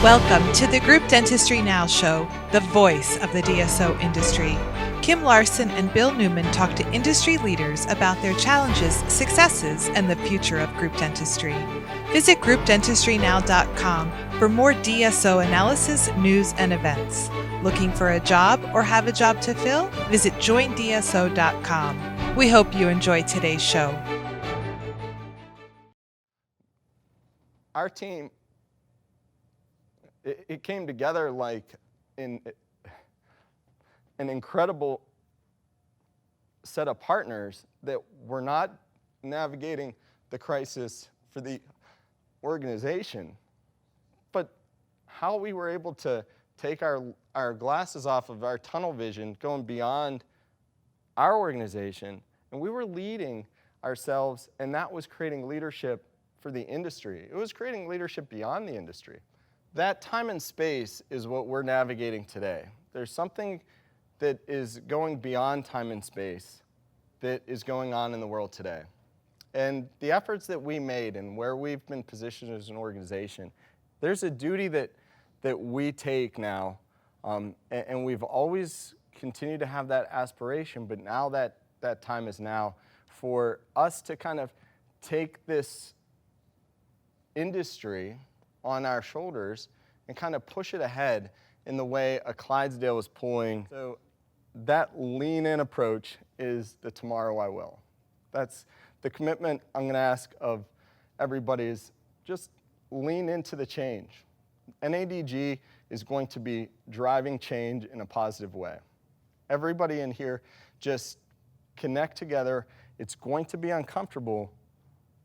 Welcome to the Group Dentistry Now Show, the voice of the DSO industry. Kim Larson and Bill Neumann talk to industry leaders about their challenges, successes, and the future of group dentistry. Visit groupdentistrynow.com for more DSO analysis, news, and events. Looking for a job or have a job to fill? Visit joindso.com. We hope you enjoy today's show. Our team, it came together like in an incredible set of partners that were not navigating the crisis for the organization, but how we were able to take our glasses off of our tunnel vision, going beyond our organization, and we were leading ourselves, and that was creating leadership for the industry. It was creating leadership beyond the industry. That time and space is what we're navigating today. There's something that is going beyond time and space that is going on in the world today. And the efforts that we made and where we've been positioned as an organization, there's a duty that we take now, and we've always continued to have that aspiration, but now that time is now for us to kind of take this industry on our shoulders and kind of push it ahead in the way a Clydesdale is pulling. So that lean in approach is the tomorrow I will. That's the commitment I'm going to ask of everybody, is just lean into the change. NADG is going to be driving change in a positive way. Everybody in here just connect together. It's going to be uncomfortable,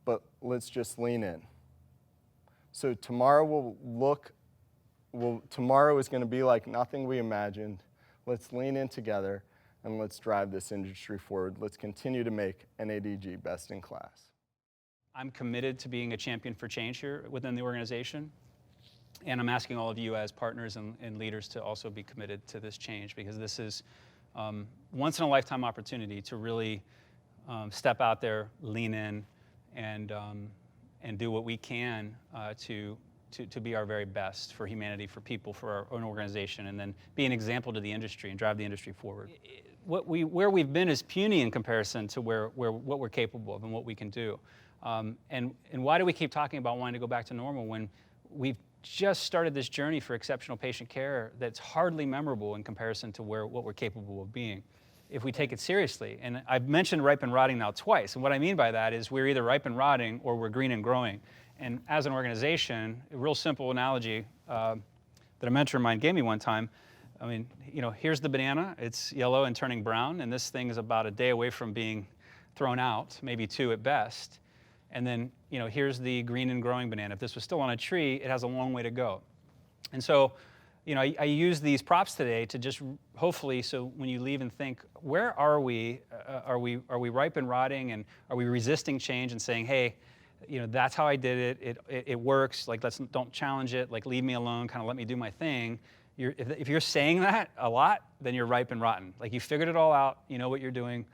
but let's just lean in. So tomorrow tomorrow is going to be like nothing we imagined. Let's lean in together and let's drive this industry forward. Let's continue to make NADG best in class. I'm committed to being a champion for change here within the organization. And I'm asking all of you as partners and leaders to also be committed to this change, because this is once in a lifetime opportunity to really step out there, lean in, and do what we can to be our very best for humanity, for people, for our own organization, and then be an example to the industry and drive the industry forward. Where we've been is puny in comparison to what we're capable of and what we can do. And why do we keep talking about wanting to go back to normal when we've just started this journey for exceptional patient care that's hardly memorable in comparison to what we're capable of being if we take it seriously? And I've mentioned ripe and rotting now twice, and what I mean by that is we're either ripe and rotting or we're green and growing. And as an organization, a real simple analogy that a mentor of mine gave me one time, I mean, here's the banana, it's yellow and turning brown, and this thing is about a day away from being thrown out, maybe 2 at best. And then, here's the green and growing banana. If this was still on a tree, it has a long way to go. And so, I use these props today to just hopefully, so when you leave and think, where are we? Are we ripe and rotting, and are we resisting change and saying, hey, that's how I did it. It works. Like, don't challenge it. Like, leave me alone. Kind of let me do my thing. If you're saying that a lot, then you're ripe and rotten. Like, you figured it all out. You know what you're doing,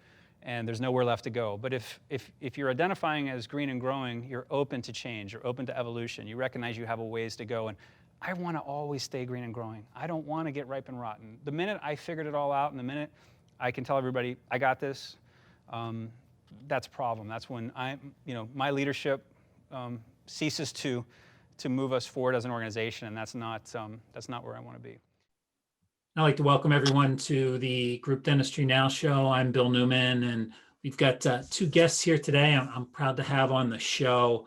and there's nowhere left to go. But if you're identifying as green and growing, you're open to change. You're open to evolution. You recognize you have a ways to go. And I want to always stay green and growing. I don't want to get ripe and rotten. The minute I figured it all out, and the minute I can tell everybody, I got this, that's a problem. That's when my leadership ceases to move us forward as an organization, and that's not where I want to be. I'd like to welcome everyone to the Group Dentistry Now Show. I'm Bill Neumann, and we've got 2 guests here today I'm proud to have on the show.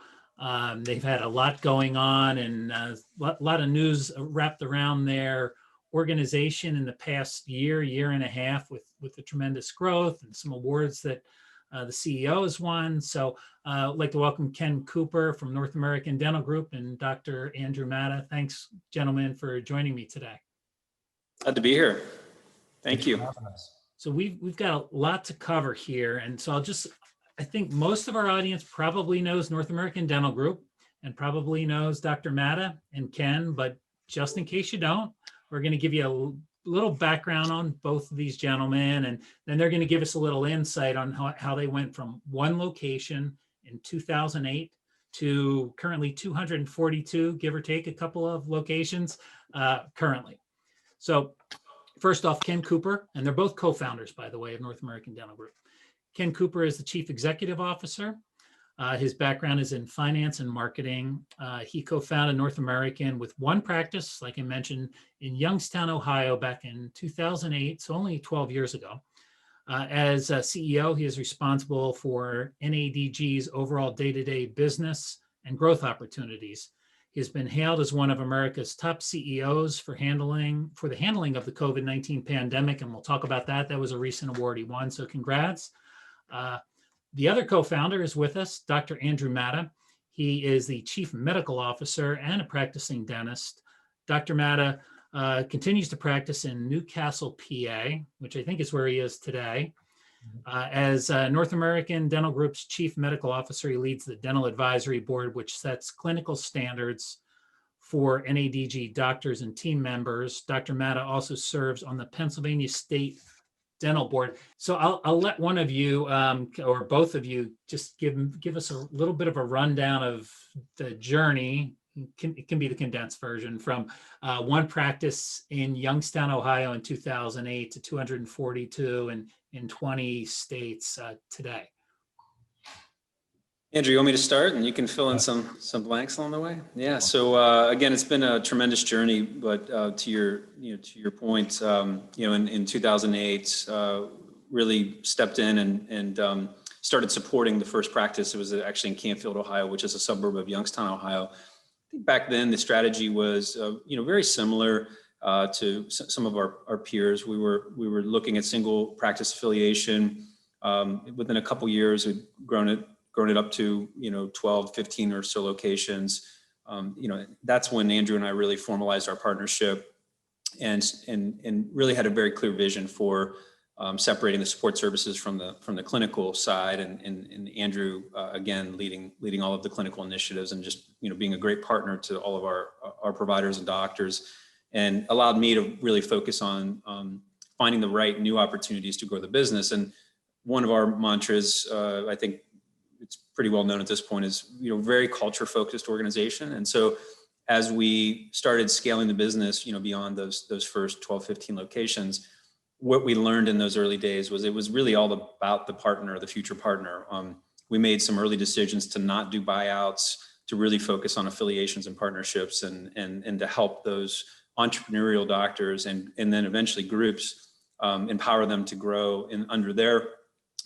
They've had a lot going on, and a lot of news wrapped around their organization in the past year and a half with the tremendous growth and some awards that the CEO has won. So I'd like to welcome Ken Cooper from North American Dental Group and Dr. Andrew Matta. Thanks, gentlemen, for joining me today. Glad to be here. Thank you. So we've got a lot to cover here, and so I think most of our audience probably knows North American Dental Group and probably knows Dr. Matta and Ken, but just in case you don't, we're going to give you a little background on both of these gentlemen, and then they're going to give us a little insight on how they went from one location in 2008 to currently 242, give or take a couple of locations currently. So first off, Ken Cooper, and they're both co-founders, by the way, of North American Dental Group. Ken Cooper is the Chief Executive Officer. His background is in finance and marketing. He co-founded North American with one practice, like I mentioned, in Youngstown, Ohio, back in 2008, so only 12 years ago. As CEO, he is responsible for NADG's overall day-to-day business and growth opportunities. He has been hailed as one of America's top CEOs for the handling of the COVID-19 pandemic, and we'll talk about that. That was a recent award he won, so congrats. The other co-founder is with us, Dr. Andrew Matta. He is the Chief Medical Officer and a practicing dentist. Dr. Matta continues to practice in Newcastle, PA, which I think is where he is today. As North American Dental Group's Chief Medical Officer, he leads the Dental Advisory Board, which sets clinical standards for NADG doctors and team members. Dr. Matta also serves on the Pennsylvania State Dental Board. So I'll let one of you or both of you just give us a little bit of a rundown of the journey. It can be the condensed version from one practice in Youngstown, Ohio in 2008 to 242 in 20 states today. Andrew, you want me to start and you can fill in some blanks along the way? Yeah. So again, it's been a tremendous journey, but to your point, in 2008, really stepped in and started supporting the first practice. It was actually in Canfield, Ohio, which is a suburb of Youngstown, Ohio. I think back then the strategy was, very similar to some of our peers. We were looking at single practice affiliation. Within a couple years, we'd grown it up to 12, 15 or so locations. That's when Andrew and I really formalized our partnership and really had a very clear vision for separating the support services from the clinical side, and Andrew again leading all of the clinical initiatives and just being a great partner to all of our providers and doctors, and allowed me to really focus on finding the right new opportunities to grow the business. And one of our mantras, I think it's pretty well known at this point, is very culture focused organization. And so as we started scaling the business beyond those first 12, 15 locations, what we learned in those early days was it was really all about the partner, the future partner. We made some early decisions to not do buyouts, to really focus on affiliations and partnerships, and to help those entrepreneurial doctors and then eventually groups empower them to grow under their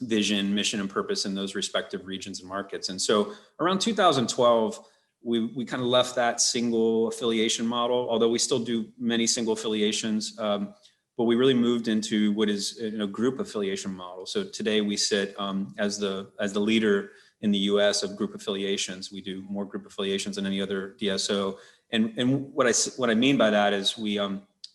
vision, mission, and purpose in those respective regions and markets. And so around 2012, we kind of left that single affiliation model, although we still do many single affiliations, but we really moved into what is a group affiliation model. So today we sit as the leader in the US of group affiliations. We do more group affiliations than any other DSO. And what I mean by that is we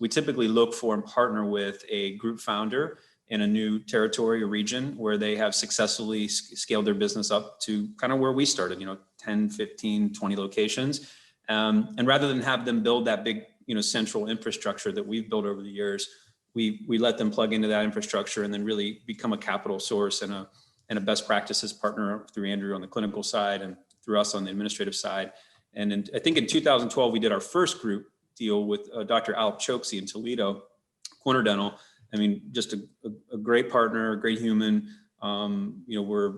typically look for and partner with a group founder in a new territory or region where they have successfully scaled their business up to kind of where we started, 10, 15, 20 locations. And rather than have them build that big, central infrastructure that we've built over the years, we let them plug into that infrastructure and then really become a capital source and a best practices partner through Andrew on the clinical side and through us on the administrative side. And I think in 2012, we did our first group deal with Dr. Alp Choksi in Toledo, Corner Dental. I mean, just a great partner, a great human. We're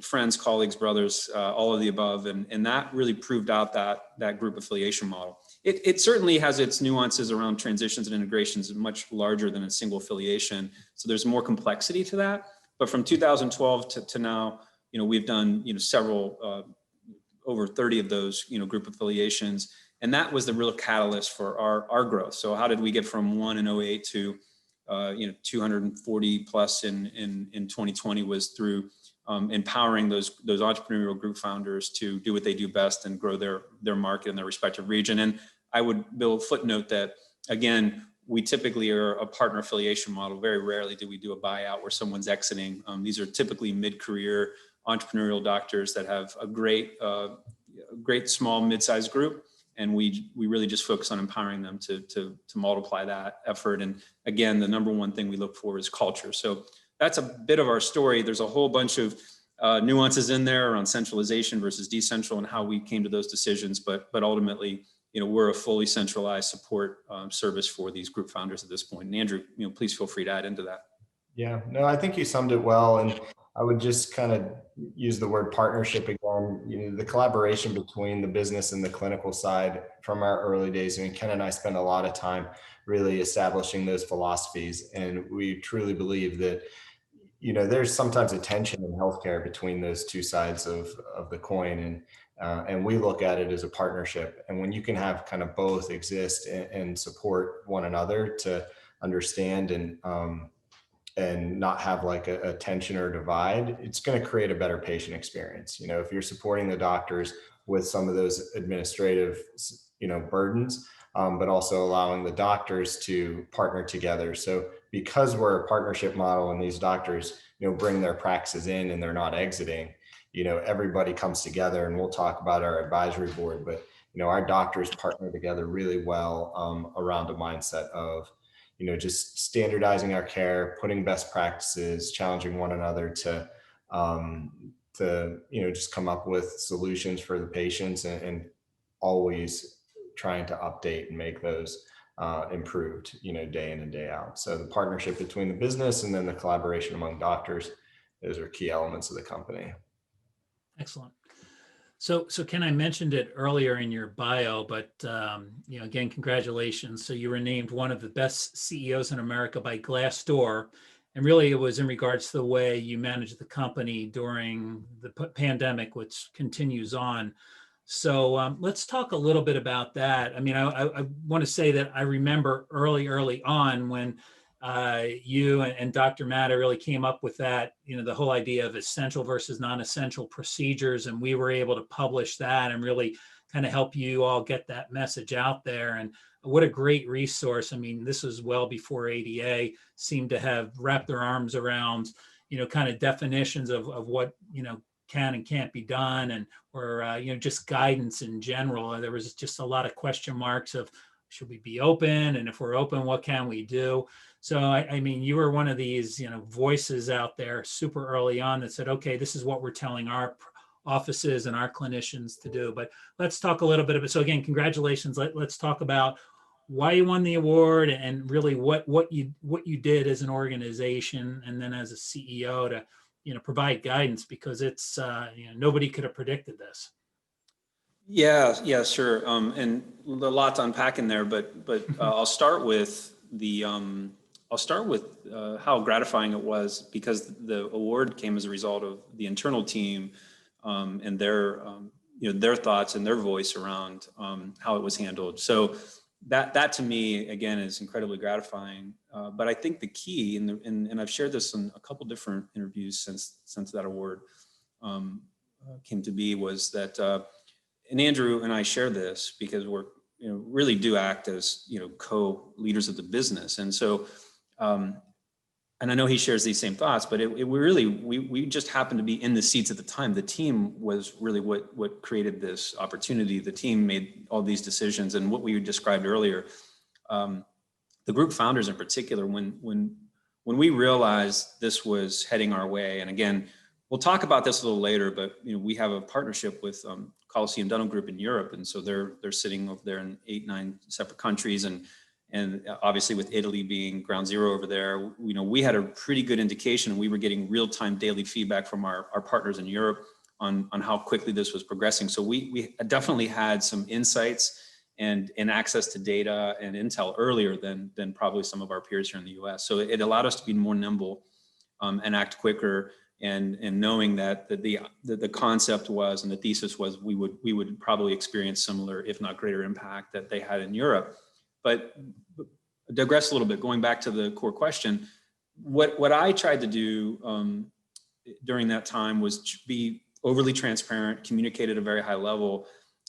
friends, colleagues, brothers, all of the above. And that really proved out that group affiliation model. It certainly has its nuances around transitions and integrations, much larger than a single affiliation. So there's more complexity to that. But from 2012 to now, we've done, several, over 30 of those, group affiliations. And that was the real catalyst for our growth. So how did we get from 1 in 08 to 240 plus in 2020 was through empowering those entrepreneurial group founders to do what they do best and grow their market in their respective region. And I would build a footnote that, again, we typically are a partner affiliation model. Very rarely do we do a buyout where someone's exiting. These are typically mid-career entrepreneurial doctors that have a great small mid-sized group. And we really just focus on empowering them to multiply that effort. And again, the number one thing we look for is culture. So that's a bit of our story. There's a whole bunch of nuances in there around centralization versus decentral and how we came to those decisions. But ultimately, we're a fully centralized support service for these group founders at this point. And Andrew, please feel free to add into that. Yeah, no, I think you summed it well. And I would just kind of use the word partnership again. The collaboration between the business and the clinical side from our early days. I mean, Ken and I spent a lot of time really establishing those philosophies. And we truly believe that, there's sometimes a tension in healthcare between those two sides of the coin. And we look at it as a partnership. And when you can have kind of both exist and support one another to understand and not have like a tension or divide, it's going to create a better patient experience. If you're supporting the doctors with some of those administrative, burdens, but also allowing the doctors to partner together. So because we're a partnership model and these doctors, bring their practices in and they're not exiting, everybody comes together, and we'll talk about our advisory board, but, our doctors partner together really well around a mindset of, just standardizing our care, putting best practices, challenging one another to just come up with solutions for the patients and always trying to update and make those improved, day in and day out. So the partnership between the business and then the collaboration among doctors, those are key elements of the company. Excellent. So Ken, I mentioned it earlier in your bio, but again, congratulations. So you were named one of the best CEOs in America by Glassdoor, and really it was in regards to the way you managed the company during the pandemic, which continues on. So let's talk a little bit about that. I mean, I want to say that I remember early on when you and Dr. Matta really came up with that, the whole idea of essential versus non-essential procedures. And we were able to publish that and really kind of help you all get that message out there. And what a great resource. I mean, this was well before ADA seemed to have wrapped their arms around, kind of definitions of what, can and can't be done, or just guidance in general. There was just a lot of question marks of, should we be open? And if we're open, what can we do? So, I mean, you were one of these, voices out there super early on that said, okay, this is what we're telling our offices and our clinicians to do. But let's talk a little bit about, so again, congratulations. Let's talk about why you won the award and really what you did as an organization and then as a CEO to, provide guidance, because it's, nobody could have predicted this. Yeah, sure. And a lot to unpack in there, but I'll start with how gratifying it was, because the award came as a result of the internal team and their thoughts and their voice around how it was handled. So that to me, again, is incredibly gratifying. But I think the key, and I've shared this in a couple different interviews since that award came to be, was that, and Andrew and I share this because we're, really do act as, co-leaders of the business. And so, and I know he shares these same thoughts, but we just happened to be in the seats at the time. The team was really what created this opportunity. The team made all these decisions, and what we described earlier, the group founders in particular, when we realized this was heading our way, and again, we'll talk about this a little later, but we have a partnership with Coliseum Dental Group in Europe, and so they're sitting over there in 8-9 separate countries, and obviously with Italy being ground zero over there, we had a pretty good indication, and we were getting real-time daily feedback from our partners in Europe on how quickly this was progressing. So we definitely had some insights and access to data and intel earlier than probably some of our peers here in the US. So it allowed us to be more nimble and act quicker, and knowing that the concept was, and the thesis was, we would probably experience similar, if not greater, impact that they had in Europe. But digress a little bit, going back to the core question, what I tried to do during that time was be overly transparent, communicate at a very high level.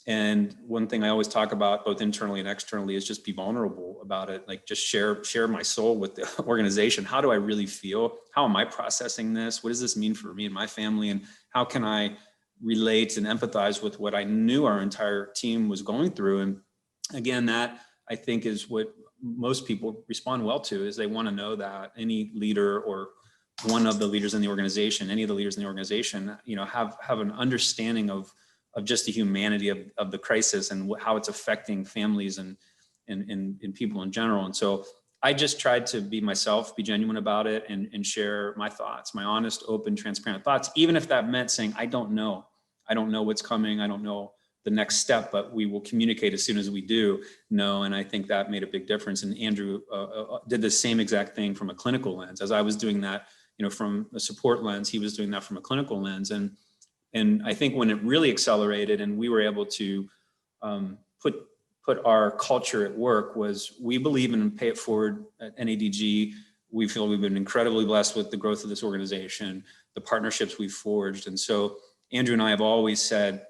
And one thing I always talk about, both internally and externally, is just be vulnerable about it. Like, just share my soul with the organization. How do I really feel? How am I processing this? What does this mean for me and my family? And how can I relate and empathize with what I knew our entire team was going through? And again, that I think is what most people respond well to, is they want to know that any leader or one of the leaders in the organization, any of the leaders in the organization, have an understanding of just the humanity of the crisis and how it's affecting families and people in general. And so I just tried to be myself, be genuine about it, and share my thoughts, my honest, open, transparent thoughts, even if that meant saying, I don't know what's coming. I don't know the next step, but we will communicate as soon as we do know. And I think that made a big difference. And Andrew did the same exact thing from a clinical lens. As I was doing that, from a support lens, he was doing that from a clinical lens. And I think when it really accelerated and we were able to put our culture at work was we believe in pay it forward at NADG. We feel we've been incredibly blessed with the growth of this organization, the partnerships we've forged. And so Andrew and I have always said,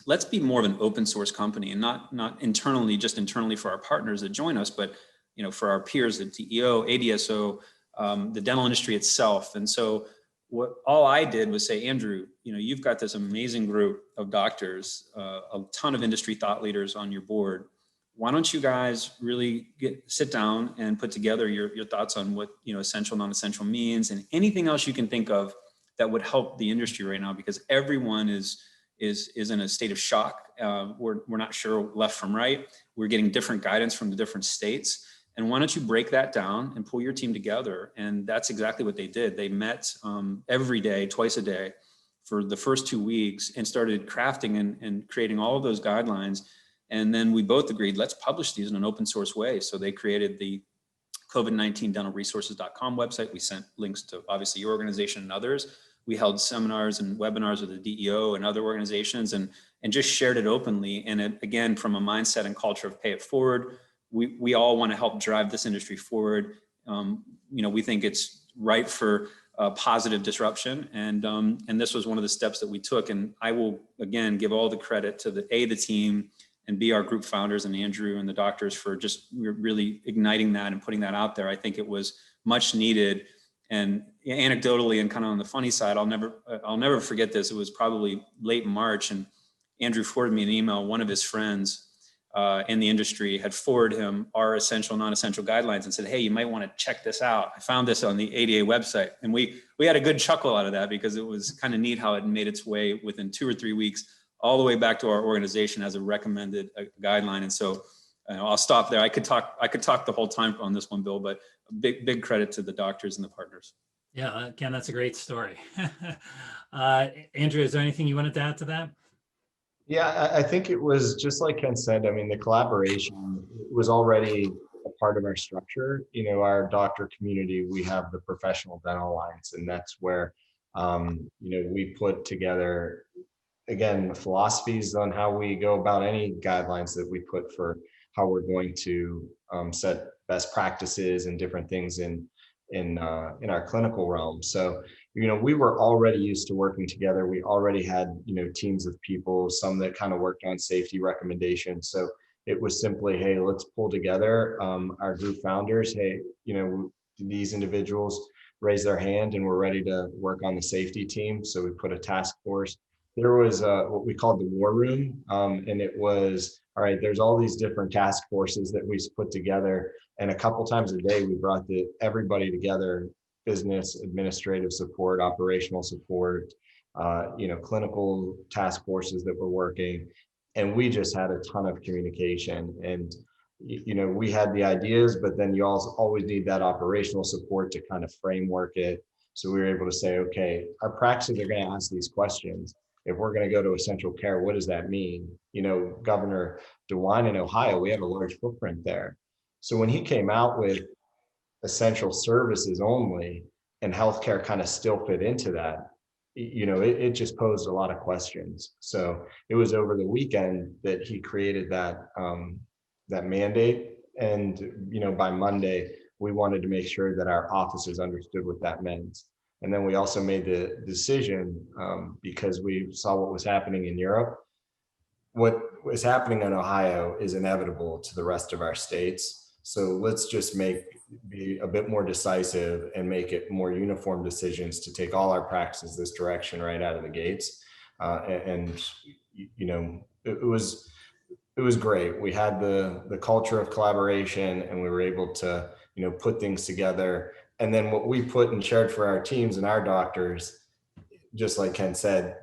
let's be more of an open source company, and not internally, just internally for our partners that join us, but for our peers at DEO, ADSO, the dental industry itself. And so all I did was say, Andrew, you've got this amazing group of doctors, a ton of industry thought leaders on your board. Why don't you guys really sit down and put together your thoughts on what essential, non-essential means, and anything else you can think of that would help the industry right now, because everyone is in a state of shock. We're not sure left from right. We're getting different guidance from the different states. And why don't you break that down and pull your team together? And that's exactly what they did. They met every day, twice a day for the first 2 weeks and started crafting and creating all of those guidelines. And then we both agreed, let's publish these in an open source way. So they created the COVID-19dentalresources.com website. We sent links to obviously your organization and others. We held seminars and webinars with the DEO and other organizations and just shared it openly. And it, again, from a mindset and culture of pay it forward, we all want to help drive this industry forward. We think it's right for positive disruption. And this was one of the steps that we took. And I will, again, give all the credit to the team and be our group founders and Andrew and the doctors for just really igniting that and putting that out there. I think it was much needed. And anecdotally and kind of on the funny side, I'll never forget this. It was probably late March, and Andrew forwarded me an email. One of his friends in the industry had forwarded him our essential, non-essential guidelines and said, hey, you might want to check this out. I found this on the ADA website. And we had a good chuckle out of that because it was kind of neat how it made its way within 2 or 3 weeks all the way back to our organization as a recommended guideline. And so I'll stop there. I could talk the whole time on this one, Bill, but big credit to the doctors and the partners. Yeah, Ken, that's a great story. Andrew, is there anything you wanted to add to that? Yeah, I think it was just like Ken said. I mean, the collaboration was already a part of our structure. Our doctor community, we have the Professional Dental Alliance, and that's where, we put together, again, philosophies on how we go about any guidelines that we put for how we're going to set best practices and different things in our clinical realm. So, we were already used to working together. We already had, teams of people, some that kind of worked on safety recommendations. So it was simply, hey, let's pull together our group founders. Hey, these individuals raise their hand and we're ready to work on the safety team. So we put a task force. There was what we called the war room. And it was, all right, there's all these different task forces that we put together. And a couple times a day, we brought everybody together: business, administrative support, operational support, clinical task forces that were working. And we just had a ton of communication. And, we had the ideas, but then you also always need that operational support to kind of framework it. So we were able to say, okay, our practices are going to ask these questions. If we're going to go to essential care, what does that mean? Governor DeWine in Ohio, we have a large footprint there. So when he came out with essential services only and healthcare kind of still fit into that, it just posed a lot of questions. So it was over the weekend that he created that mandate. And, by Monday, we wanted to make sure that our officers understood what that meant. And then we also made the decision because we saw what was happening in Europe. What was happening in Ohio is inevitable to the rest of our states. So let's just be a bit more decisive and make it more uniform decisions to take all our practices this direction right out of the gates. It was great. We had the culture of collaboration, and we were able to, put things together And then what we put and shared for our teams and our doctors, just like Ken said,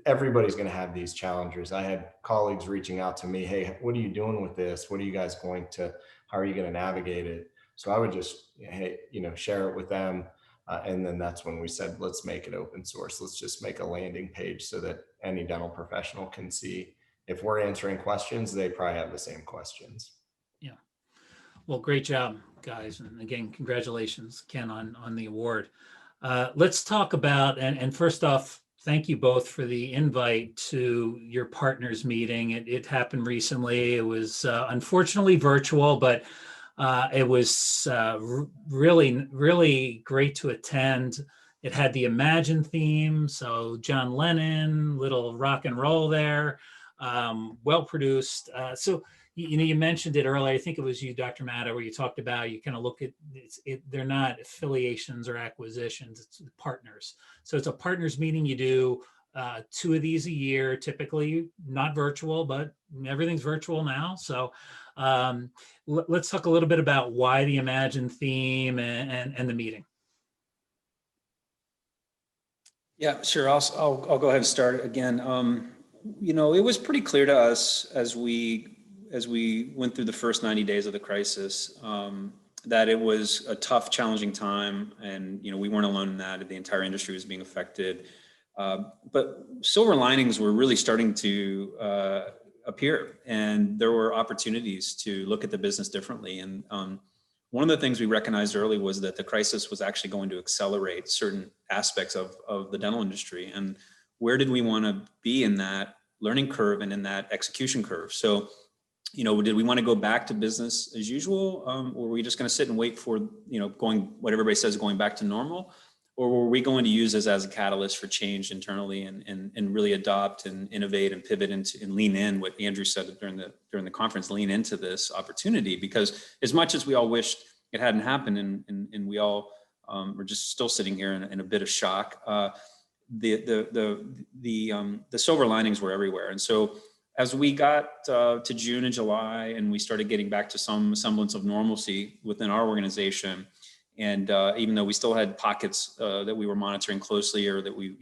everybody's going to have these challenges. I had colleagues reaching out to me, hey, what are you doing with this? What are you guys how are you going to navigate it? So I would just, hey, share it with them. And then that's when we said, let's make it open source. Let's just make a landing page so that any dental professional can see if we're answering questions, they probably have the same questions. Yeah. Well, great job, guys. And again, congratulations, Ken, on the award. Let's talk about, and first off, thank you both for the invite to your partners meeting. It happened recently. It was unfortunately virtual, but it was really, really great to attend. It had the Imagine theme, so John Lennon, little rock and roll there, well produced. So you mentioned it earlier. I think it was you, Dr. Matta, where you talked about you kind of look at they're not affiliations or acquisitions, it's partners. So it's a partners meeting. You do 2 of these a year, typically not virtual, but everything's virtual now. So let's talk a little bit about why the Imagine theme and the meeting. Yeah, sure. I'll go ahead and start again. It was pretty clear to us as we went through the first 90 days of the crisis, that it was a tough, challenging time. And, we weren't alone in that. The entire industry was being affected. But silver linings were really starting to appear. And there were opportunities to look at the business differently. And one of the things we recognized early was that the crisis was actually going to accelerate certain aspects of the dental industry. And where did we want to be in that learning curve and in that execution curve? So, did we want to go back to business as usual? Or were we just going to sit and wait for, what everybody says going back to normal? Or were we going to use this as a catalyst for change internally and really adopt and innovate and pivot into and lean in, what Andrew said during the conference, lean into this opportunity? Because as much as we all wished it hadn't happened and we all were just still sitting here in a bit of shock, the silver linings were everywhere. And so as we got to June and July and we started getting back to some semblance of normalcy within our organization, and even though we still had pockets that we were monitoring closely, or that we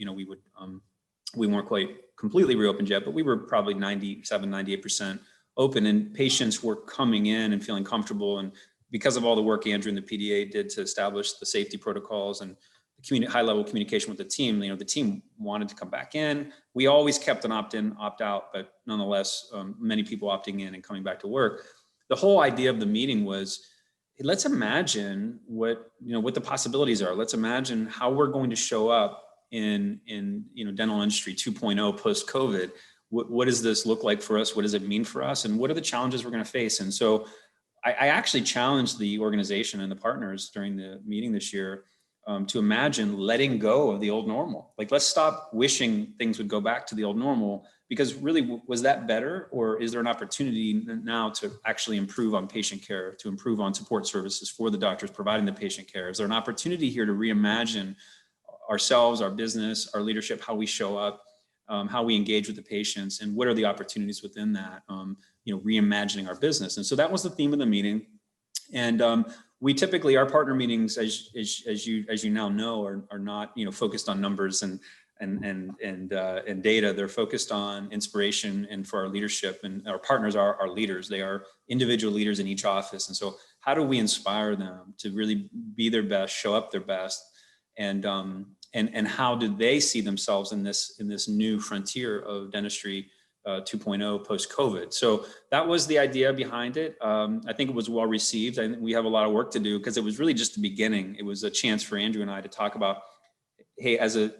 weren't quite completely reopened yet, but we were probably 97, 98% open, and patients were coming in and feeling comfortable. And because of all the work Andrew and the PDA did to establish the safety protocols and the high-level communication with the team, the team wanted to come back in. We always kept an opt-in, opt-out, but nonetheless, many people opting in and coming back to work. The whole idea of the meeting was, let's imagine what the possibilities are. Let's imagine how we're going to show up in dental industry 2.0 post-COVID. What does this look like for us? What does it mean for us? And what are the challenges we're going to face? And so I actually challenged the organization and the partners during the meeting this year to imagine letting go of the old normal. Like, let's stop wishing things would go back to the old normal, because really, was that better? Or is there an opportunity now to actually improve on patient care, to improve on support services for the doctors providing the patient care? Is there an opportunity here to reimagine ourselves, our business, our leadership, how we show up, how we engage with the patients, and what are the opportunities within that, reimagining our business? And so that was the theme of the meeting. And we typically, our partner meetings, as you now know, are not focused on numbers and data. They're focused on inspiration and for our leadership. And our partners are our leaders. They are individual leaders in each office. And so, how do we inspire them to really be their best, show up their best, and how do they see themselves in this new frontier of dentistry 2.0 post-COVID? So that was the idea behind it. I think it was well received. I think we have a lot of work to do, because it was really just the beginning. It was a chance for Andrew and I to talk about, hey, as a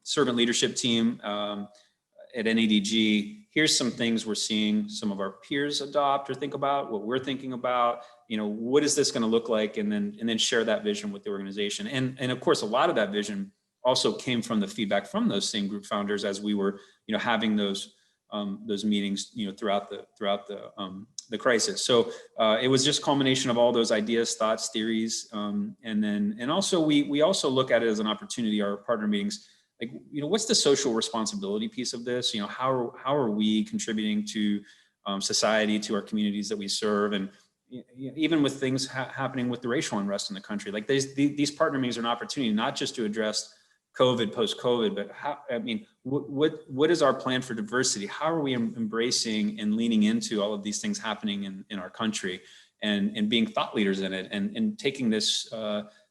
servant leadership team at NADG, here's some things we're seeing some of our peers adopt or think about, what we're thinking about. What is this going to look like, and then share that vision with the organization. And of course, a lot of that vision also came from the feedback from those same group founders as we were, having those meetings, throughout the crisis. So it was just culmination of all those ideas, thoughts, theories, and also we also look at it as an opportunity. Our partner meetings, like, what's the social responsibility piece of this? How are we contributing to society, to our communities that we serve? And even with things happening with the racial unrest in the country, like these partner meetings are an opportunity not just to address COVID, post-COVID, but what is our plan for diversity? How are we embracing and leaning into all of these things happening in our country, and being thought leaders in it, and taking this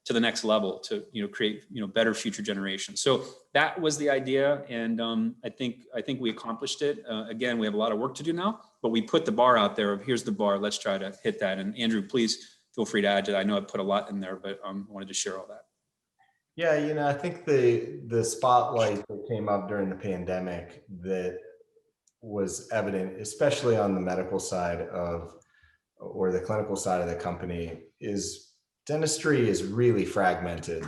to the next level to create better future generations. So that was the idea, and I think we accomplished it. Again, we have a lot of work to do now, but we put the bar out there of here's the bar. Let's try to hit that. And Andrew, please feel free to add to that. I know I put a lot in there, but I wanted to share all that. Yeah, I think the spotlight that came up during the pandemic that was evident, especially on the medical side or the clinical side of the company, is dentistry is really fragmented,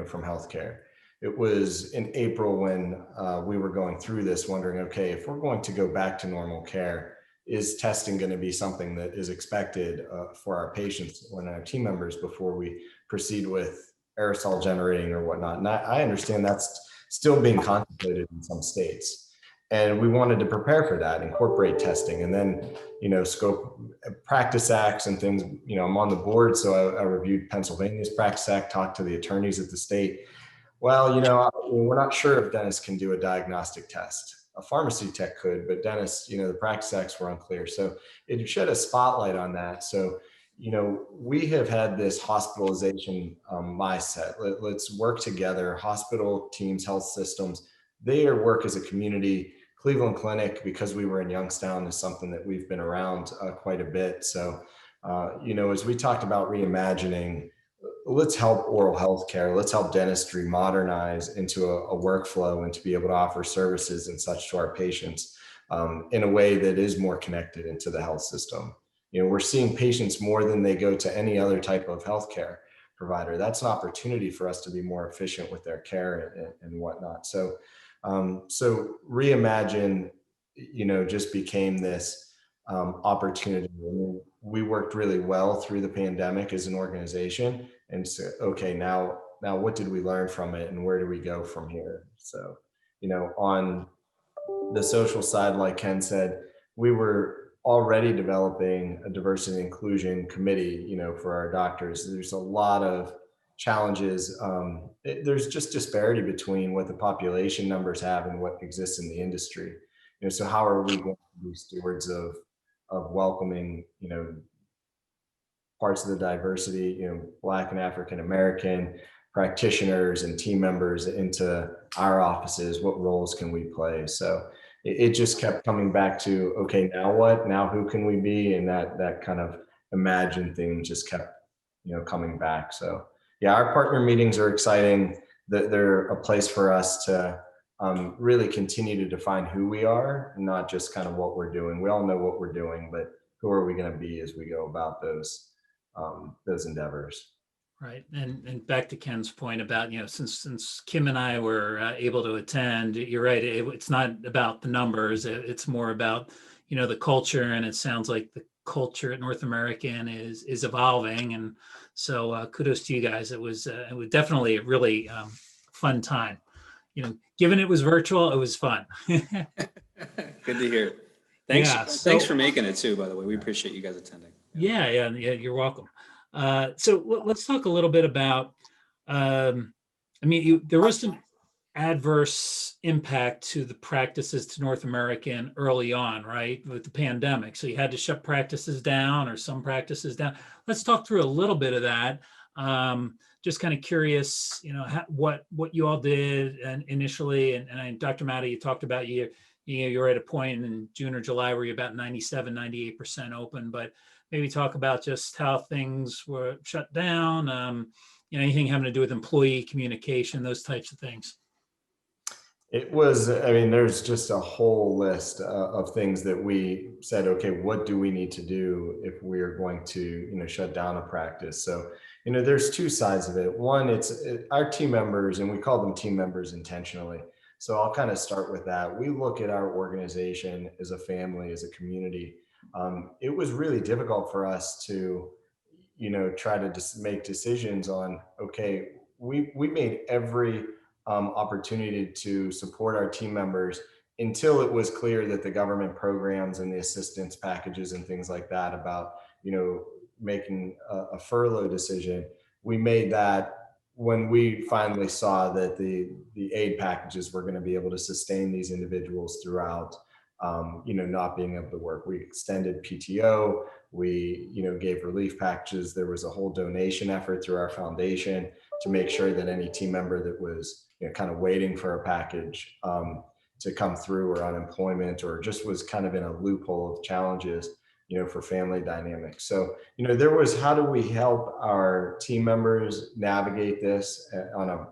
from healthcare. It was in April when we were going through this, wondering, okay, if we're going to go back to normal care, is testing going to be something that is expected for our patients and our team members before we proceed with aerosol generating or whatnot? And I understand that's still being contemplated in some states. And we wanted to prepare for that, incorporate testing, and then, scope practice acts and things. I'm on the board, so I reviewed Pennsylvania's practice act, talked to the attorneys at the state. Well, we're not sure if dentists can do a diagnostic test. A pharmacy tech could, but dentists, the practice acts were unclear. So it shed a spotlight on that. So, we have had this hospitalization mindset. Let's work together. Hospital teams, health systems, they work as a community. Cleveland Clinic, because we were in Youngstown, is something that we've been around quite a bit. So, as we talked about reimagining, let's help oral health care. Let's help dentistry modernize into a workflow and to be able to offer services and such to our patients in a way that is more connected into the health system. We're seeing patients more than they go to any other type of healthcare provider. That's an opportunity for us to be more efficient with their care and whatnot. So reimagine, just became this opportunity. We worked really well through the pandemic as an organization, and so, okay, now what did we learn from it, and where do we go from here? So, on the social side, like Ken said, we were already developing a diversity and inclusion committee, for our doctors. There's a lot of challenges. There's just disparity between what the population numbers have and what exists in the industry. So how are we going to be stewards of welcoming, parts of the diversity, Black and African American practitioners and team members into our offices? What roles can we play? So it just kept coming back to, okay, now what? Now who can we be? And that kind of imagined thing just kept, coming back. So yeah, our partner meetings are exciting. They're a place for us to really continue to define who we are, not just kind of what we're doing. We all know what we're doing, but who are we going to be as we go about those endeavors? Right. And back to Ken's point about, since Kim and I were able to attend, you're right. It's not about the numbers. It's more about, the culture. And it sounds like the culture at North American is evolving. And so kudos to you guys. It was definitely a really fun time. Given it was virtual, it was fun. Good to hear. Thanks for making it too, by the way. We appreciate you guys attending. Yeah, you're welcome. So let's talk a little bit about, there was some adverse impact to the practices to North American early on, right, with the pandemic. So you had to shut practices down or some practices down. Let's talk through a little bit of that. Just kind of curious, what you all did and initially, and Dr. Matta, you talked about you were at a point in June or July where you're about 97, 98% open, but maybe talk about just how things were shut down, anything having to do with employee communication, those types of things. It was, there's just a whole list of things that we said, okay, what do we need to do if we're going to, shut down a practice? So, there's two sides of it. One, it's our team members, and we call them team members intentionally. So I'll kind of start with that. We look at our organization as a family, as a community. It was really difficult for us to, try to just make decisions on, okay, we made every opportunity to support our team members until it was clear that the government programs and the assistance packages and things like that about, making a furlough decision, we made that when we finally saw that the aid packages were going to be able to sustain these individuals throughout, not being able to work. We extended PTO, we, gave relief packages. There was a whole donation effort through our foundation to make sure that any team member that was, kind of waiting for a package to come through, or unemployment, or just was kind of in a loophole of challenges, for family dynamics. So, there was, how do we help our team members navigate this on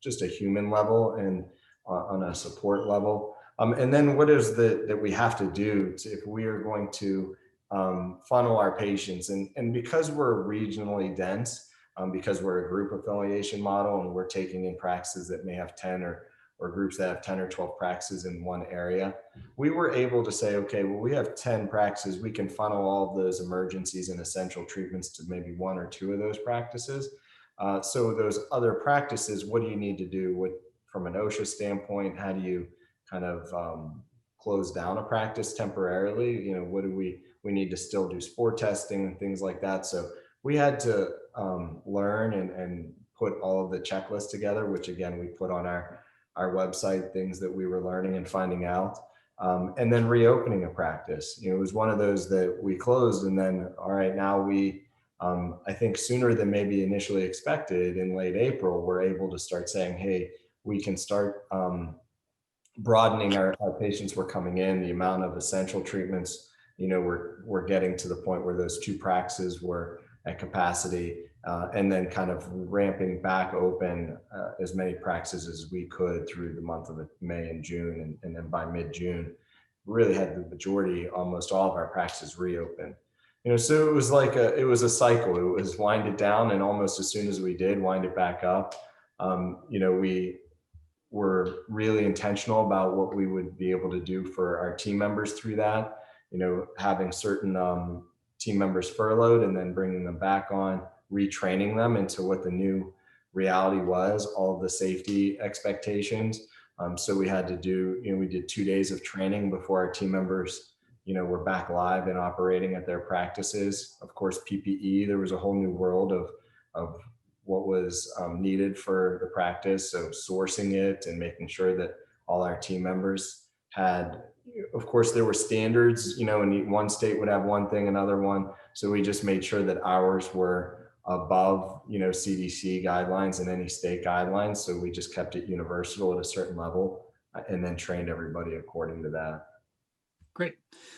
just a human level and on a support level? And then what is that we have to do if we are going to funnel our patients? And because we're regionally dense, because we're a group affiliation model and we're taking in practices that may have 10 or groups that have 10 or 12 practices in one area, we were able to say, okay, well, we have 10 practices. We can funnel all of those emergencies and essential treatments to maybe one or two of those practices. So those other practices, what do you need to do from an OSHA standpoint? How do you kind of close down a practice temporarily? What do we need to still do spore testing and things like that. So we had to learn and put all of the checklists together, which again, we put on our website, things that we were learning and finding out. And then reopening a practice. It was one of those that we closed, and then, all right, now we, I think sooner than maybe initially expected, in late April, we're able to start saying, hey, we can start broadening our patients who are coming in, the amount of essential treatments. We're getting to the point where those two practices were at capacity, and then kind of ramping back open as many practices as we could through the month of May and June. And then by mid-June, really had the majority, almost all of our practices reopen. So it was like it was a cycle. It was wind it down, and almost as soon as we did, wind it back up. We were really intentional about what we would be able to do for our team members through that. Having certain team members furloughed and then bringing them back on, retraining them into what the new reality was, all of the safety expectations. So we had to do, we did 2 days of training before our team members, were back live and operating at their practices. Of course, PPE, there was a whole new world of what was needed for the practice. So sourcing it and making sure that all our team members had, of course, there were standards, and one state would have one thing, another one. So we just made sure that ours were above, CDC guidelines and any state guidelines. So we just kept it universal at a certain level, and then trained everybody according to that. Great.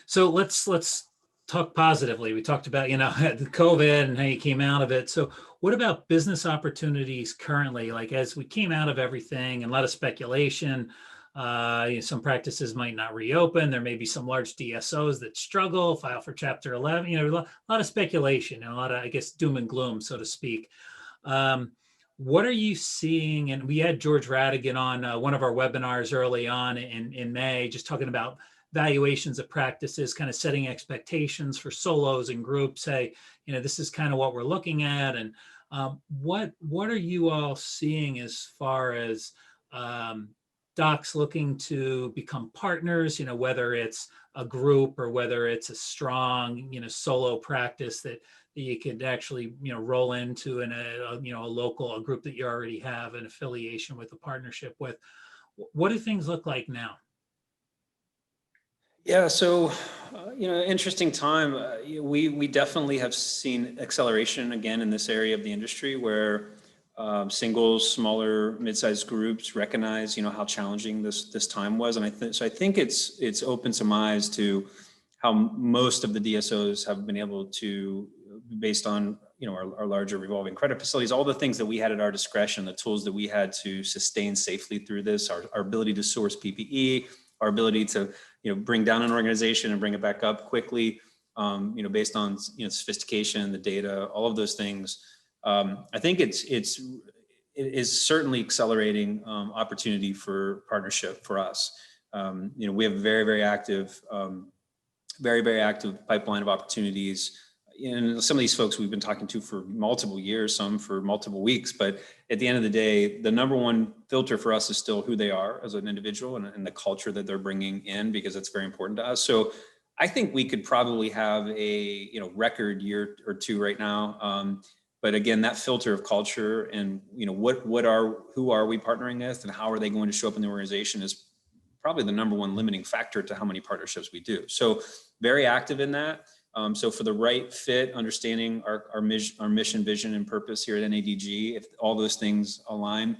So let's talk positively. We talked about, the COVID and how you came out of it. So what about business opportunities currently? Like, as we came out of everything, and a lot of speculation, some practices might not reopen. There may be some large DSOs that struggle, file for Chapter 11, a lot of speculation, and a lot of, I guess, doom and gloom, so to speak. What are you seeing? And we had George Radigan on one of our webinars early on in May, just talking about valuations of practices, kind of setting expectations for solos and groups. Say, this is kind of what we're looking at. And what are you all seeing as far as docs looking to become partners, whether it's a group or whether it's a strong, solo practice that you could actually, roll into in a group that you already have an affiliation with, a partnership with? What do things look like now? Yeah, so, interesting time. We definitely have seen acceleration again in this area of the industry where singles, smaller, mid-sized groups recognize, how challenging this time was. And I think it's opened some eyes to how most of the DSOs have been able to, based on, our larger revolving credit facilities, all the things that we had at our discretion, the tools that we had to sustain safely through this, our ability to source PPE, our ability to, bring down an organization and bring it back up quickly, based on, sophistication, the data, all of those things. I think it is certainly accelerating opportunity for partnership for us. We have a very, very active, very active pipeline of opportunities. And some of these folks we've been talking to for multiple years, some for multiple weeks, but at the end of the day, the number one filter for us is still who they are as an individual and the culture that they're bringing in, because it's very important to us. So I think we could probably have a record year or two right now. But again, that filter of culture and who are we partnering with and how are they going to show up in the organization is probably the number one limiting factor to how many partnerships we do. So very active in that. So for the right fit, understanding our mission, vision, and purpose here at NADG, if all those things align,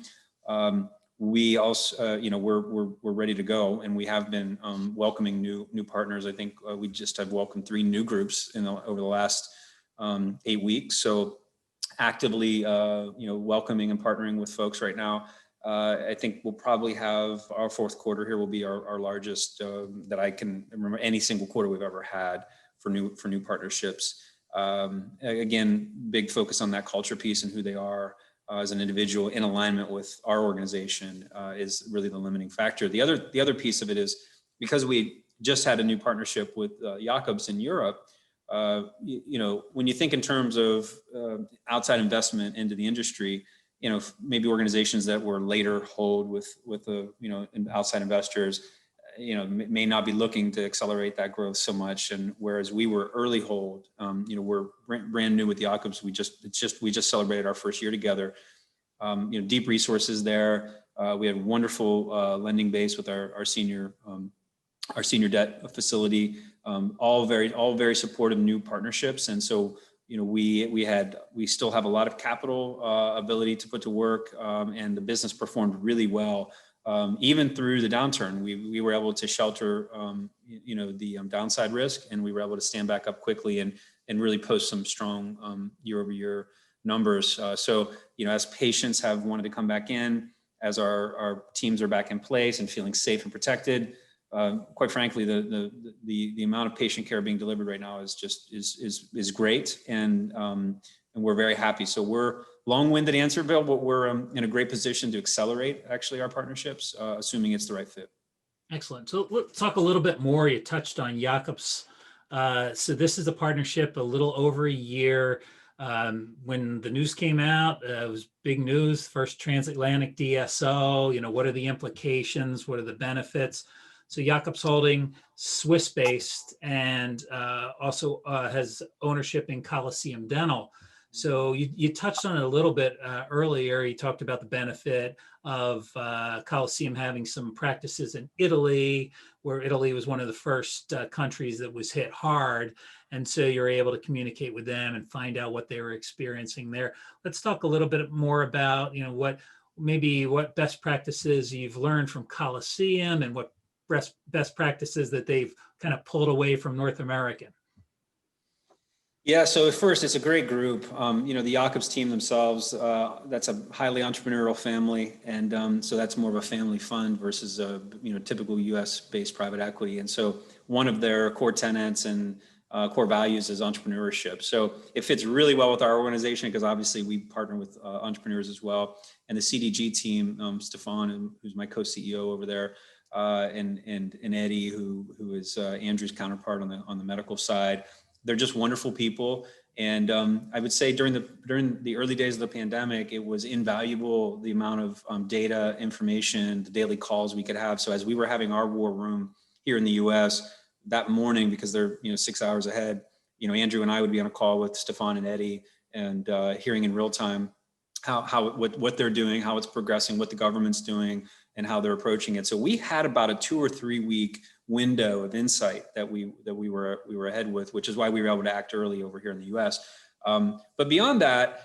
we also, we're ready to go, and we have been welcoming new partners. I think we just have welcomed 3 new groups over the last 8 weeks. So actively, welcoming and partnering with folks right now. I think we'll probably have our fourth quarter here will be our largest that I can remember any single quarter we've ever had for new partnerships. Again, big focus on that culture piece and who they are as an individual in alignment with our organization is really the limiting factor. The other piece of it is because we just had a new partnership with Jacobs in Europe. When you think in terms of outside investment into the industry, maybe organizations that were later hold with outside investors, may not be looking to accelerate that growth so much. And whereas we were early hold, we're brand new with Jacobs. We just celebrated our first year together. Deep resources there. We had wonderful lending base with our senior debt facility. All very supportive new partnerships. And so, we still have a lot of capital ability to put to work, and the business performed really well. Even through the downturn, we were able to shelter, the downside risk, and we were able to stand back up quickly and really post some strong year-over-year numbers. So, as patients have wanted to come back in, as our teams are back in place and feeling safe and protected, quite frankly, the amount of patient care being delivered right now is great, and we're very happy. So we're long-winded answer, Bill, but we're in a great position to accelerate actually our partnerships, assuming it's the right fit. Excellent. So let's talk a little bit more. You touched on Jacobs. So this is a partnership a little over a year. When the news came out, it was big news, first transatlantic DSO, what are the implications? What are the benefits? So Jacobs Holding, Swiss-based, and also has ownership in Coliseum Dental. So you touched on it a little bit earlier. You talked about the benefit of Coliseum having some practices in Italy, where Italy was one of the first countries that was hit hard. And so you're able to communicate with them and find out what they were experiencing there. Let's talk a little bit more about, what best practices you've learned from Coliseum and what best practices that they've kind of pulled away from North American. Yeah, so first, it's a great group. The Jacobs team themselves, that's a highly entrepreneurial family. And so that's more of a family fund versus a typical US-based private equity. And so one of their core tenets and core values is entrepreneurship. So it fits really well with our organization because obviously we partner with entrepreneurs as well. And the CDG team, Stefan, who's my co-CEO over there, and Eddie, who is Andrew's counterpart on the medical side. They're just wonderful people, and I would say during the early days of the pandemic, it was invaluable the amount of data, information, the daily calls we could have. So as we were having our war room here in the U.S. that morning, because they're 6 hours ahead, Andrew and I would be on a call with Stefan and Eddie, and hearing in real time what they're doing, how it's progressing, what the government's doing, and how they're approaching it. So we had about a 2 or 3 week window of insight that we were ahead with, which is why we were able to act early over here in the U.S. But beyond that,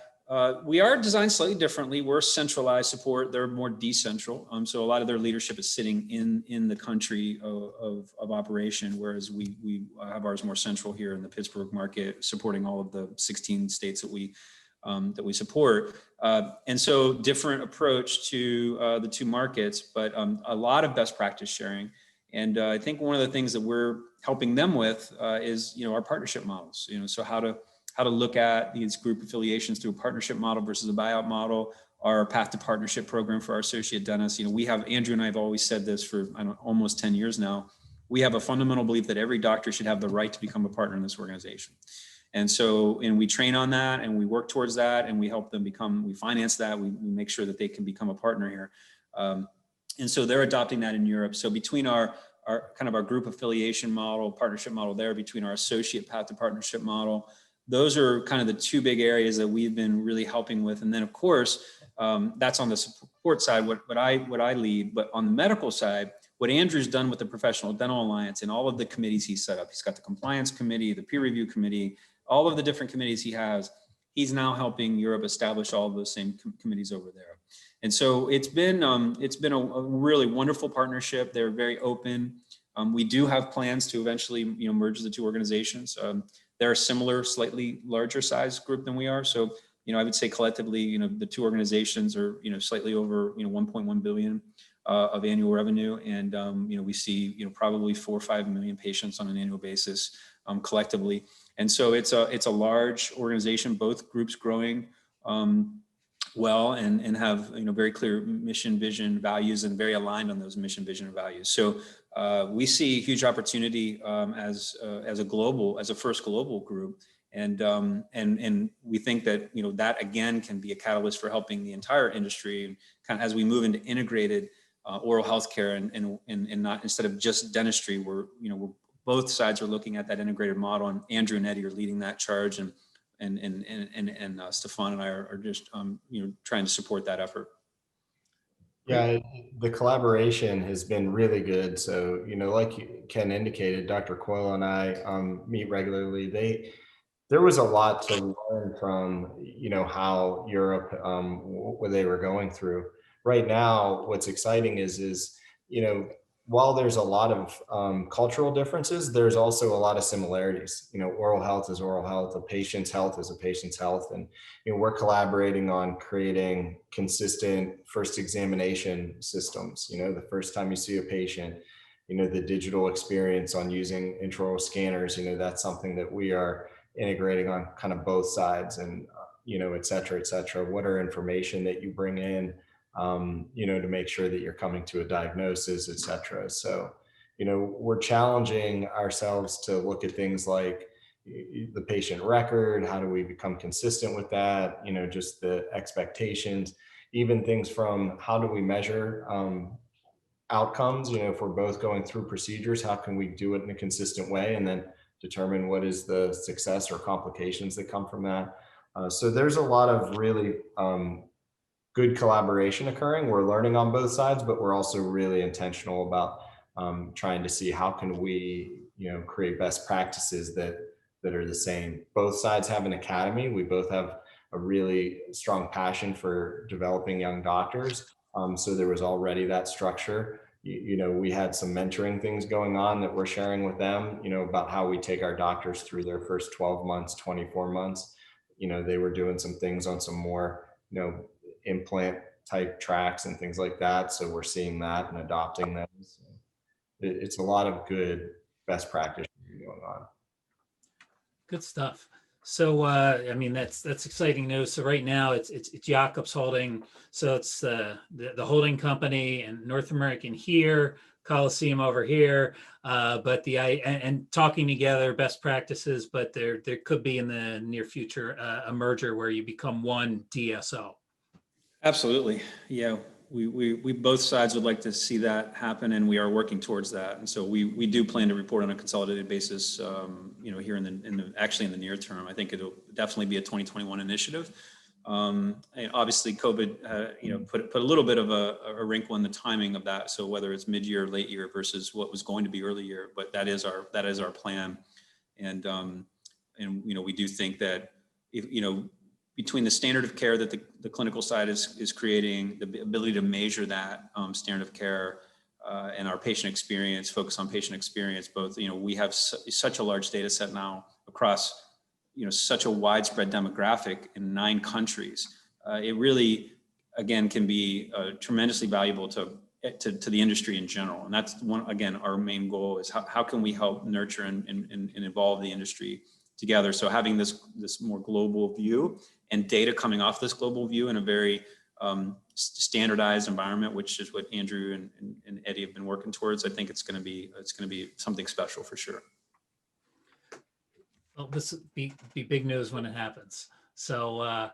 we are designed slightly differently. We're centralized support; they're more decentral. So a lot of their leadership is sitting in the country of operation, whereas we have ours more central here in the Pittsburgh market, supporting all of the 16 states that we support. And so different approach to the two markets, but a lot of best practice sharing. And I think one of the things that we're helping them with is, our partnership models, so how to look at these group affiliations through a partnership model versus a buyout model, our path to partnership program for our associate dentists. We have, Andrew and I have always said this for almost 10 years now. We have a fundamental belief that every doctor should have the right to become a partner in this organization. And so, we train on that and we work towards that and we help them we finance that. We make sure that they can become a partner here. And so they're adopting that in Europe. So between our our group affiliation model, partnership model there between our associate path to partnership model. Those are kind of the two big areas that we've been really helping with. And then of course, that's on the support side, what I lead. But on the medical side, what Andrew's done with the Professional Dental Alliance and all of the committees he's set up, he's got the compliance committee, the peer review committee, all of the different committees he has. He's now helping Europe establish all of those same committees over there. And so it's been a really wonderful partnership. They're very open. We do have plans to eventually, merge the two organizations. They're a similar, slightly larger size group than we are. So, I would say collectively, the two organizations are, slightly over, 1.1 billion of annual revenue. And, we see, probably 4 or 5 million patients on an annual basis collectively. And so it's a large organization, both groups growing well and have, very clear mission, vision, values, and very aligned on those mission, vision, and values. So we see huge opportunity as a first global group. And we think that, that again can be a catalyst for helping the entire industry, and kind of as we move into integrated oral healthcare and not, instead of just dentistry, we're both sides are looking at that integrated model, and Andrew and Eddie are leading that charge, and Stefan and I are just trying to support that effort. Yeah, the collaboration has been really good. So, like Ken indicated, Dr. Coyle and I meet regularly. There was a lot to learn from, how Europe, what they were going through. Right now, what's exciting is, while there's a lot of cultural differences, there's also a lot of similarities. Oral health is oral health, a patient's health is a patient's health. And, we're collaborating on creating consistent first examination systems. The first time you see a patient, the digital experience on using intraoral scanners, that's something that we are integrating on kind of both sides, and, et cetera, et cetera. What are information that you bring in, to make sure that you're coming to a diagnosis, et cetera. So, we're challenging ourselves to look at things like the patient record. How do we become consistent with that? Just the expectations, even things from how do we measure outcomes? If we're both going through procedures, how can we do it in a consistent way, and then determine what is the success or complications that come from that. So there's a lot of really good collaboration occurring. We're learning on both sides, but we're also really intentional about trying to see how can we, create best practices that are the same. Both sides have an academy. We both have a really strong passion for developing young doctors. So there was already that structure. We had some mentoring things going on that we're sharing with them, about how we take our doctors through their first 12 months, 24 months. They were doing some things on some more, implant type tracks and things like that. So we're seeing that and adopting them. So it's a lot of good best practice going on. Good stuff. So, that's exciting news. So right now it's Jacobs Holding. So it's the holding company, and North American here, Coliseum over here, but and talking together best practices, but there could be in the near future a merger where you become one DSO. Absolutely. Yeah. We both sides would like to see that happen, and we are working towards that. And so we do plan to report on a consolidated basis, here in the near term. I think it'll definitely be a 2021 initiative. And obviously COVID, put a little bit of a wrinkle in the timing of that. So whether it's mid-year, late year versus what was going to be early year, but that is our plan. And we do think that between the standard of care that the clinical side is creating, the ability to measure that standard of care, and our patient experience, focus on patient experience, both, we have such a large data set now across, such a widespread demographic in 9 countries. It really, again, can be tremendously valuable to the industry in general. And that's our main goal is how can we help nurture and evolve the industry together. So having this more global view and data coming off this global view in a very standardized environment, which is what Andrew and Eddie have been working towards, I think it's going to be something special for sure. Well, this will be big news when it happens. So,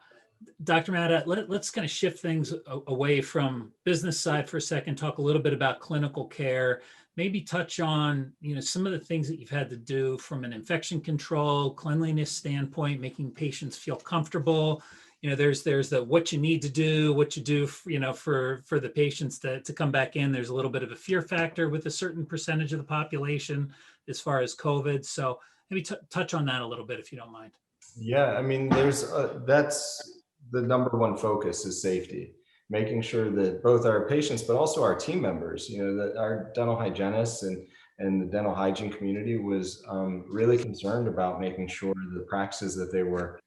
Dr. Matta, let's kind of shift things away from business side for a second, talk a little bit about clinical care. maybe touch on, some of the things that you've had to do from an infection control, cleanliness standpoint, making patients feel comfortable. There's the what you need to do, what you do, for the patients to come back in. There's a little bit of a fear factor with a certain percentage of the population as far as COVID. So maybe touch on that a little bit if you don't mind. Yeah, I mean, that's the number one focus is safety, making sure that both our patients, but also our team members, that our dental hygienists and the dental hygiene community was really concerned about making sure the practices that they were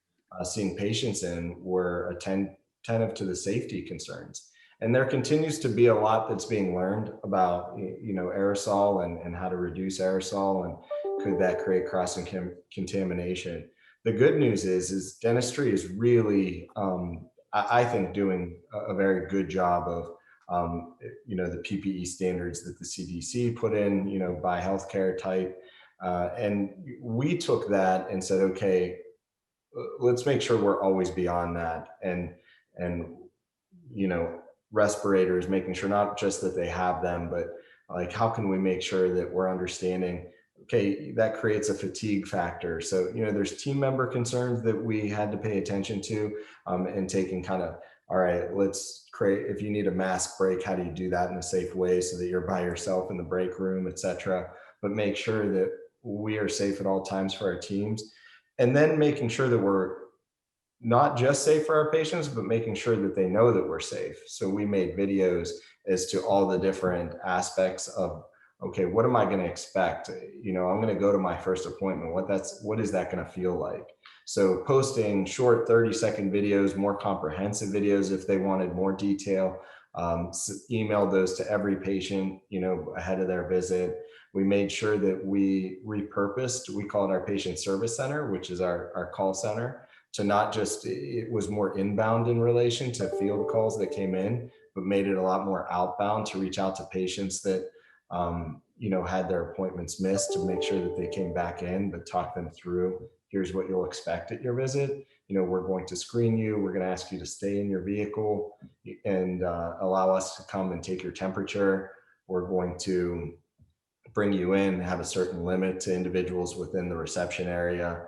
seeing patients in were attentive to the safety concerns. And there continues to be a lot that's being learned about, aerosol and how to reduce aerosol, and could that create cross contamination. The good news is dentistry is really, I think, doing a very good job of, the PPE standards that the CDC put in, by healthcare type. And we took that and said, okay, let's make sure we're always beyond that. And, respirators, making sure not just that they have them, but like, how can we make sure that we're understanding, okay, that creates a fatigue factor. So, there's team member concerns that we had to pay attention to, and taking kind of, all right, let's create, if you need a mask break, how do you do that in a safe way so that you're by yourself in the break room, et cetera, but make sure that we are safe at all times for our teams. And then making sure that we're not just safe for our patients, but making sure that they know that we're safe. So we made videos as to all the different aspects of, okay, what am I going to expect? I'm going to go to my first appointment. What is that going to feel like? So posting short 30-second videos, more comprehensive videos if they wanted more detail, emailed those to every patient, ahead of their visit. We made sure that we repurposed, we call it our patient service center, which is our call center, to not just, it was more inbound in relation to field calls that came in, but made it a lot more outbound to reach out to patients that, had their appointments missed, to make sure that they came back in, but talk them through, here's what you'll expect at your visit. We're going to screen you. We're going to ask you to stay in your vehicle and allow us to come and take your temperature. We're going to bring you in, have a certain limit to individuals within the reception area.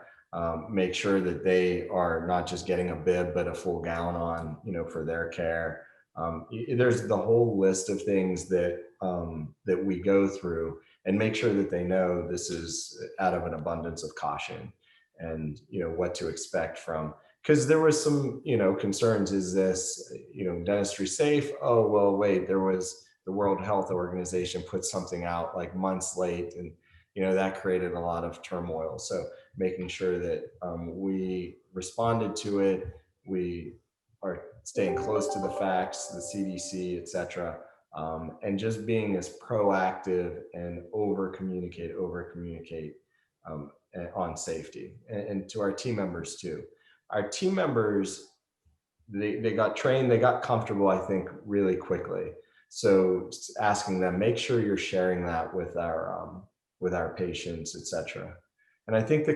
Make sure that they are not just getting a bib, but a full gown on, for their care. There's the whole list of things that we go through, and make sure that they know this is out of an abundance of caution, and what to expect from, because there was some concerns. Is this dentistry safe? Oh well, wait, there was the World Health Organization put something out like months late, and that created a lot of turmoil. So making sure that we responded to it, we are staying close to the facts, the CDC, et cetera, and just being as proactive and over communicate on safety, and to our team members too. Our team members, they got trained, they got comfortable, I think, really quickly. So asking them, make sure you're sharing that with our patients, et cetera. And I think the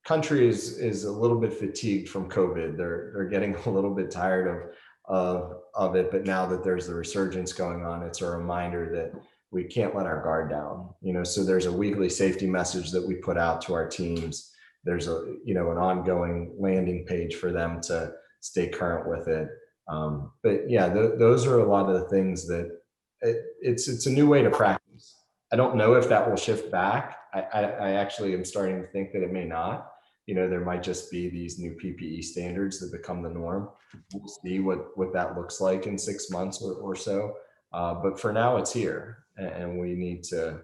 country is a little bit fatigued from COVID. They're getting a little bit tired of it, but now that there's the resurgence going on, it's a reminder that we can't let our guard down. So there's a weekly safety message that we put out to our teams. There's an ongoing landing page for them to stay current with it. But yeah, those are a lot of the things that it's a new way to practice. I don't know if that will shift back. I actually am starting to think that it may not. There might just be these new PPE standards that become the norm. We'll see what that looks like in 6 months or so. But for now, it's here, and we need to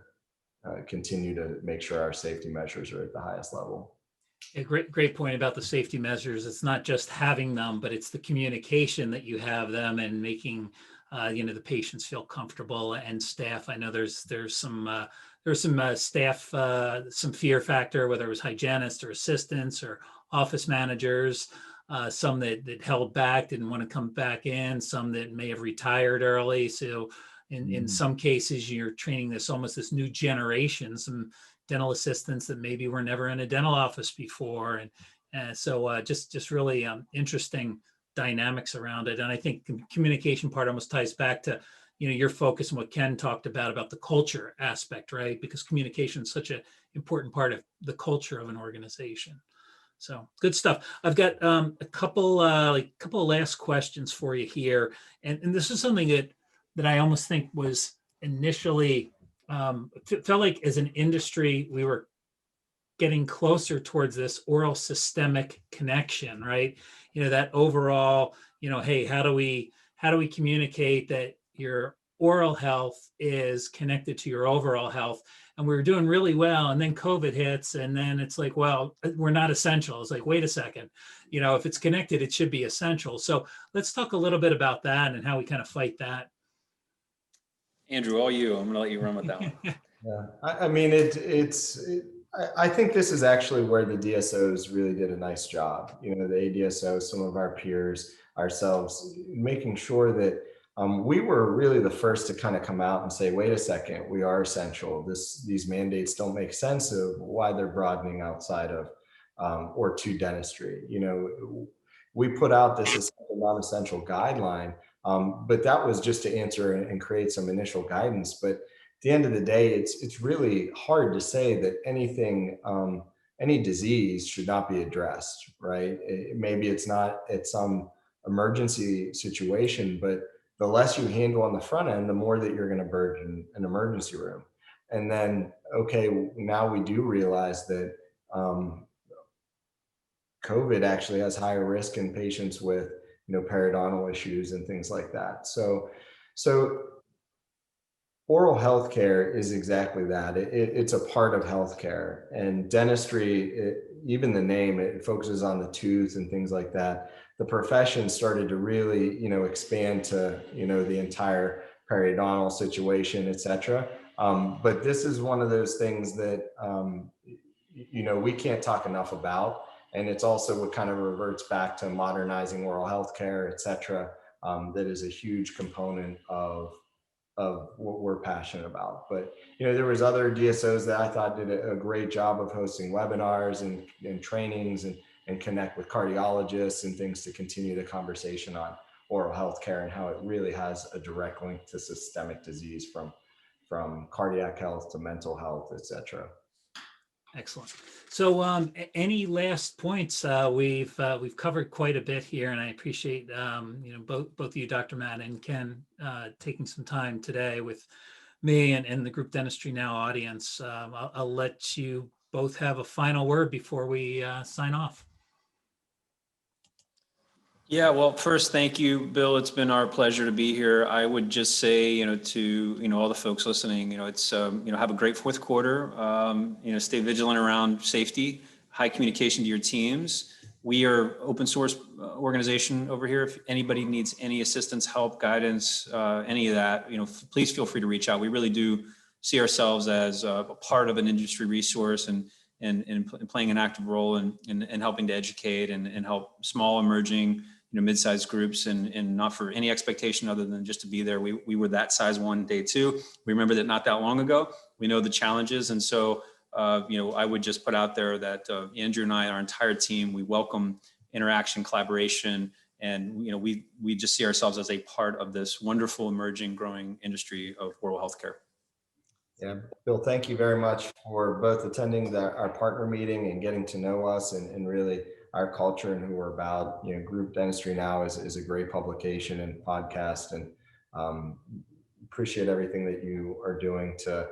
continue to make sure our safety measures are at the highest level. A great point about the safety measures. It's not just having them, but it's the communication that you have them, and making the patients feel comfortable, and staff. I know there's some staff, some fear factor, whether it was hygienists or assistants or office managers, some that held back, didn't want to come back in, some that may have retired early. So in some cases, you're training this new generation, some dental assistants that maybe were never in a dental office before. And so just really interesting dynamics around it. And I think the communication part almost ties back to your focus and what Ken talked about the culture aspect, right? Because communication is such an important part of the culture of an organization. So good stuff. I've got a couple of last questions for you here, and this is something that I almost think was initially felt like as an industry we were getting closer towards this oral systemic connection, right? That overall, hey, how do we communicate that your oral health is connected to your overall health? And we were doing really well, and then COVID hits, and then it's like, well, we're not essential. It's like, wait a second, if it's connected, it should be essential. So let's talk a little bit about that and how we kind of fight that. Andrew, all you. I'm going to let you run with that one. Yeah, I mean, I think this is actually where the DSOs really did a nice job. The ADSOs, some of our peers, ourselves, making sure that we were really the first to kind of come out and say, wait a second, we are essential. These mandates don't make sense of why they're broadening outside of or to dentistry. We put out this essential, non-essential guideline, but that was just to answer and create some initial guidance. But at the end of the day, it's really hard to say that any disease should not be addressed, right? Maybe it's not at some emergency situation, but the less you handle on the front end, the more that you're going to burden an emergency room. And then, okay, now we do realize that COVID actually has higher risk in patients with, periodontal issues and things like that. So oral healthcare is exactly that. It's a part of healthcare, and dentistry, even the name, it focuses on the tooth and things like that. The profession started to really, expand to, the entire periodontal situation, et cetera. But this is one of those things that, we can't talk enough about. And it's also what kind of reverts back to modernizing oral healthcare, et cetera. That is a huge component of what we're passionate about. But, there was other DSOs that I thought did a great job of hosting webinars and trainings and connect with cardiologists and things to continue the conversation on oral health care and how it really has a direct link to systemic disease from cardiac health to mental health, et cetera. Excellent. So any last points? We've covered quite a bit here, and I appreciate both of you, Dr. Matta and Ken, taking some time today with me and the Group Dentistry Now audience. I'll let you both have a final word before we sign off. Yeah, well, first, thank you, Bill. It's been our pleasure to be here. I would just say, to, all the folks listening, it's, have a great fourth quarter, stay vigilant around safety, high communication to your teams. We are open source organization over here. If anybody needs any assistance, help, guidance, any of that, please feel free to reach out. We really do see ourselves as a part of an industry resource and playing an active role in helping to educate and help small emerging, mid-sized groups and not for any expectation other than just to be there. We were that size one, day two. We remember that not that long ago. We know the challenges. And so, I would just put out there that Andrew and I, our entire team, we welcome interaction, collaboration, and, we just see ourselves as a part of this wonderful, emerging, growing industry of oral healthcare. Yeah, Bill, thank you very much for both attending our partner meeting and getting to know us and really our culture and who we're about. Group Dentistry Now is a great publication and podcast, and appreciate everything that you are doing to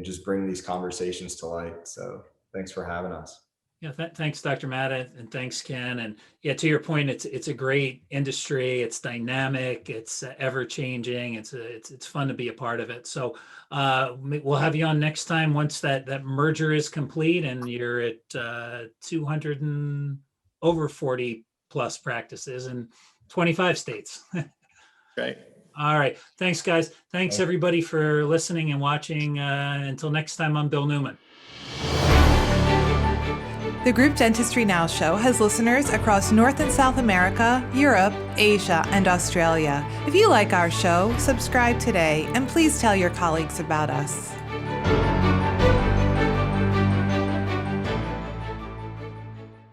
just bring these conversations to light. So thanks for having us. Yeah, thanks, Dr. Matta, and thanks, Ken. And yeah, to your point, it's a great industry. It's dynamic. It's ever changing. It's fun to be a part of it. So we'll have you on next time once that merger is complete and you're at 200 and over 40 plus practices in 25 states. Right. All right. Thanks, guys. Thanks, everybody, for listening and watching. Until next time, I'm Bill Neumann. The Group Dentistry Now Show has listeners across North and South America, Europe, Asia, and Australia. If you like our show, subscribe today and please tell your colleagues about us.